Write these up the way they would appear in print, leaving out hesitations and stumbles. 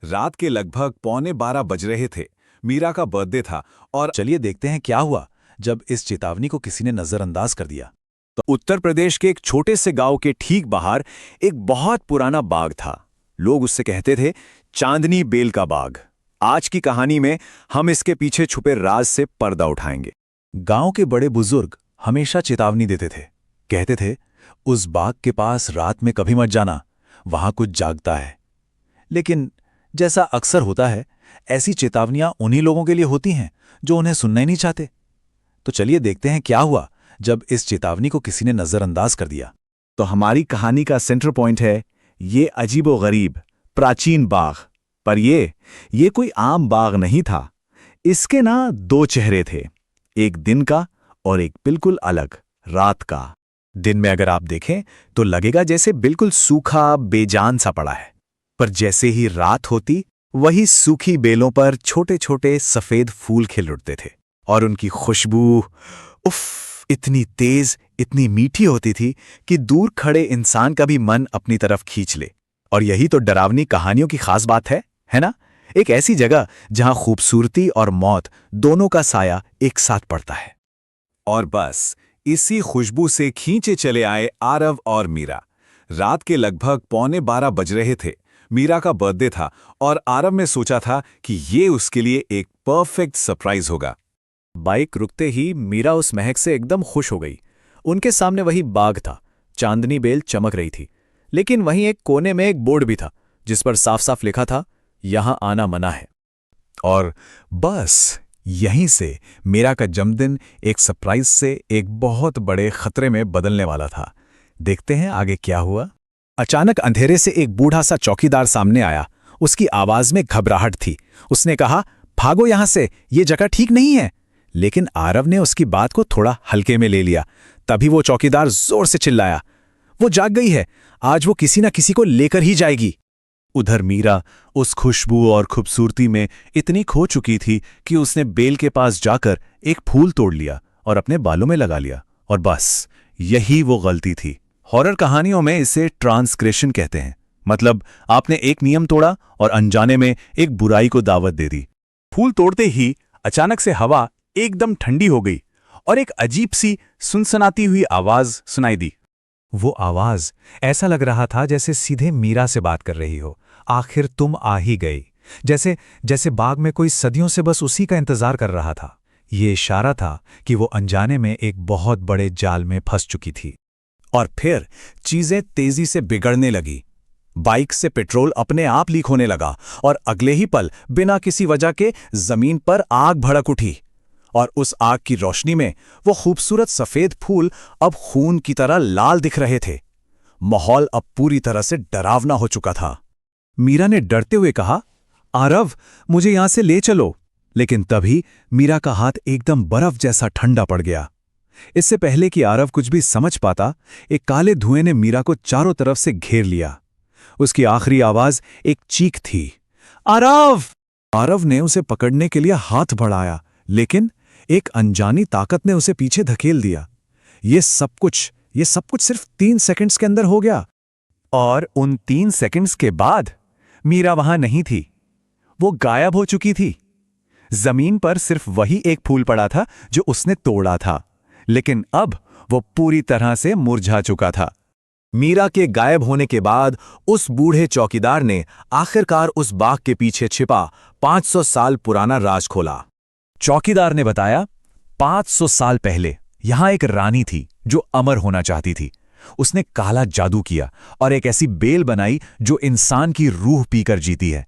रात के लगभग 11:15 बज रहे थे। मीरा का बर्थडे था और चलिए देखते हैं क्या हुआ जब इस चेतावनी को किसी ने नजरअंदाज कर दिया। तो उत्तर प्रदेश के एक छोटे से गांव के ठीक बाहर एक बहुत पुराना बाग था। लोग उससे कहते थे चांदनी बेल का बाग। आज की कहानी में हम इसके पीछे छुपे राज से पर्दा उठाएंगे। गांव के बड़े बुजुर्ग हमेशा चेतावनी देते थे। कहते थे उस बाग के पास रात में कभी मत जाना, वहां कुछ जागता है। लेकिन जैसा अक्सर होता है, ऐसी चेतावनियां उन्हीं लोगों के लिए होती हैं जो उन्हें सुनना ही नहीं चाहते। तो चलिए देखते हैं क्या हुआ जब इस चेतावनी को किसी ने नजरअंदाज कर दिया। तो हमारी कहानी का सेंटर पॉइंट है ये अजीबोगरीब प्राचीन बाग। पर ये कोई आम बाग नहीं था। इसके ना दो चेहरे थे, एक दिन का और एक बिल्कुल अलग रात का। दिन में अगर आप देखें तो लगेगा जैसे बिल्कुल सूखा बेजान सा पड़ा है, पर जैसे ही रात होती वही सूखी बेलों पर छोटे छोटे सफेद फूल खिल उठते थे और उनकी खुशबू उफ इतनी तेज, इतनी मीठी होती थी कि दूर खड़े इंसान का भी मन अपनी तरफ खींच ले। और यही तो डरावनी कहानियों की खास बात है ना? एक ऐसी जगह जहां खूबसूरती और मौत दोनों का साया एक साथ पड़ता है। और बस इसी खुशबू से खींचे चले आए आरव और मीरा। रात के लगभग 11:15 बज रहे थे। मीरा का बर्थडे था और आरव ने सोचा था कि ये उसके लिए एक परफेक्ट सरप्राइज होगा। बाइक रुकते ही मीरा उस महक से एकदम खुश हो गई। उनके सामने वही बाग था, चांदनी बेल चमक रही थी, लेकिन वहीं एक कोने में एक बोर्ड भी था जिस पर साफ साफ लिखा था यहां आना मना है। और बस यहीं से मीरा का जन्मदिन एक सरप्राइज से एक बहुत बड़े खतरे में बदलने वाला था। देखते हैं आगे क्या हुआ। अचानक अंधेरे से एक बूढ़ा सा चौकीदार सामने आया। उसकी आवाज में घबराहट थी। उसने कहा, भागो यहां से, ये जगह ठीक नहीं है। लेकिन आरव ने उसकी बात को थोड़ा हल्के में ले लिया। तभी वो चौकीदार जोर से चिल्लाया, वो जाग गई है, आज वो किसी ना किसी को लेकर ही जाएगी। उधर मीरा उस खुशबू और खूबसूरती में इतनी खो चुकी थी कि उसने बेल के पास जाकर एक फूल तोड़ लिया और अपने बालों में लगा लिया। और बस यही वो गलती थी। हॉरर कहानियों में इसे ट्रांसग्रेशन कहते हैं। मतलब आपने एक नियम तोड़ा और अनजाने में एक बुराई को दावत दे दी। फूल तोड़ते ही अचानक से हवा एकदम ठंडी हो गई और एक अजीब सी सुनसनाती हुई आवाज सुनाई दी। वो आवाज ऐसा लग रहा था जैसे सीधे मीरा से बात कर रही हो। आखिर तुम आ ही गई। जैसे बाग में कोई सदियों से बस उसी का इंतजार कर रहा था। ये इशारा था कि वो अनजाने में एक बहुत बड़े जाल में फंस चुकी थी। और फिर चीजें तेजी से बिगड़ने लगी। बाइक से पेट्रोल अपने आप लीक होने लगा और अगले ही पल बिना किसी वजह के जमीन पर आग भड़क उठी। और उस आग की रोशनी में वो खूबसूरत सफेद फूल अब खून की तरह लाल दिख रहे थे। माहौल अब पूरी तरह से डरावना हो चुका था। मीरा ने डरते हुए कहा, आरव, मुझे यहां से ले चलो। लेकिन तभी मीरा का हाथ एकदम बर्फ जैसा ठंडा पड़ गया। इससे पहले कि आरव कुछ भी समझ पाता, एक काले धुएं ने मीरा को चारों तरफ से घेर लिया। उसकी आखिरी आवाज एक चीख थी, आरव! आरव ने उसे पकड़ने के लिए हाथ बढ़ाया, लेकिन एक अनजानी ताकत ने उसे पीछे धकेल दिया। ये सब कुछ सिर्फ 3 सेकंड्स के अंदर हो गया। और उन 3 सेकंड्स के बाद मीरा वहां नहीं थी। वो गायब हो चुकी थी। जमीन पर सिर्फ वही एक फूल पड़ा था जो उसने तोड़ा था, लेकिन अब वो पूरी तरह से मुरझा चुका था। मीरा के गायब होने के बाद उस बूढ़े चौकीदार ने आखिरकार उस बाग के पीछे छिपा 500 साल पुराना राज खोला। चौकीदार ने बताया, 500 साल पहले यहां एक रानी थी जो अमर होना चाहती थी। उसने काला जादू किया और एक ऐसी बेल बनाई जो इंसान की रूह पीकर जीती है।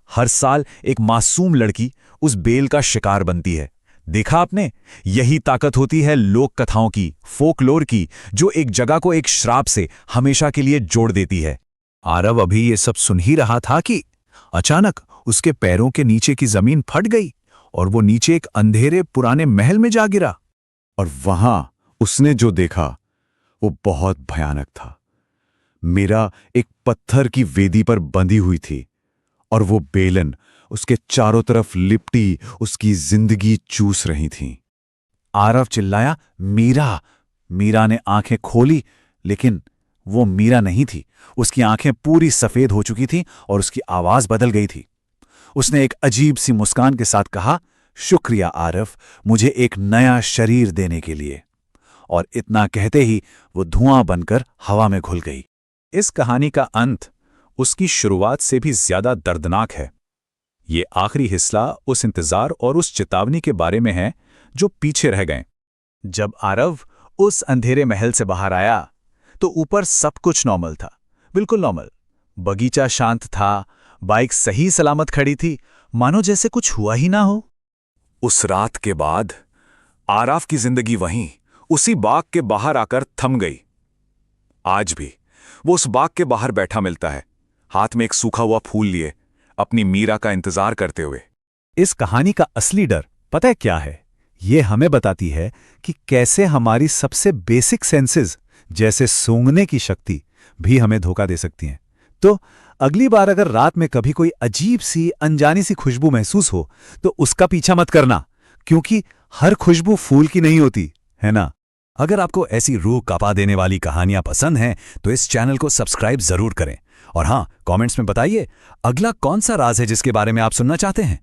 हर साल एक मासूम लड़की उस बेल का शिकार बनती है। देखा आपने, यही ताकत होती है लोक कथाओं की, फोकलोर की, जो एक जगह को एक श्राप से हमेशा के लिए जोड़ देती है। आरव अभी ये सब सुन ही रहा था कि अचानक उसके पैरों के नीचे की जमीन फट गई और वो नीचे एक अंधेरे पुराने महल में जा गिरा। और वहां उसने जो देखा वो बहुत भयानक था। मीरा एक पत्थर की वेदी पर बंधी हुई थी और वो बेलन उसके चारों तरफ लिपटी उसकी जिंदगी चूस रही थी। आरव चिल्लाया, मीरा! मीरा ने आंखें खोली, लेकिन वो मीरा नहीं थी। उसकी आंखें पूरी सफेद हो चुकी थीं और उसकी आवाज बदल गई थी। उसने एक अजीब सी मुस्कान के साथ कहा, शुक्रिया आरव, मुझे एक नया शरीर देने के लिए। और इतना कहते ही वो धुआं बनकर हवा में घुल गई। इस कहानी का अंत उसकी शुरुआत से भी ज्यादा दर्दनाक है। ये आखिरी हिस्सा उस इंतजार और उस चेतावनी के बारे में है जो पीछे रह गए। जब आरव उस अंधेरे महल से बाहर आया तो ऊपर सब कुछ नॉर्मल था, बिल्कुल नॉर्मल। बगीचा शांत था, बाइक सही सलामत खड़ी थी, मानो जैसे कुछ हुआ ही ना हो। उस रात के बाद आरव की जिंदगी वहीं उसी बाग के बाहर आकर थम गई। आज भी वो उस बाग के बाहर बैठा मिलता है, हाथ में एक सूखा हुआ फूल लिए, अपनी मीरा का इंतजार करते हुए। इस कहानी का असली डर पता है क्या है? ये हमें बताती है कि कैसे हमारी सबसे बेसिक सेंसेस जैसे सूंघने की शक्ति भी हमें धोखा दे सकती हैं। तो अगली बार अगर रात में कभी कोई अजीब सी अनजानी सी खुशबू महसूस हो तो उसका पीछा मत करना, क्योंकि हर खुशबू फूल की नहीं होती, है ना? अगर आपको ऐसी रूह कांपा देने वाली कहानियां पसंद हैं तो इस चैनल को सब्सक्राइब जरूर करें। और हां, कमेंट्स में बताइए अगला कौन सा राज है जिसके बारे में आप सुनना चाहते हैं।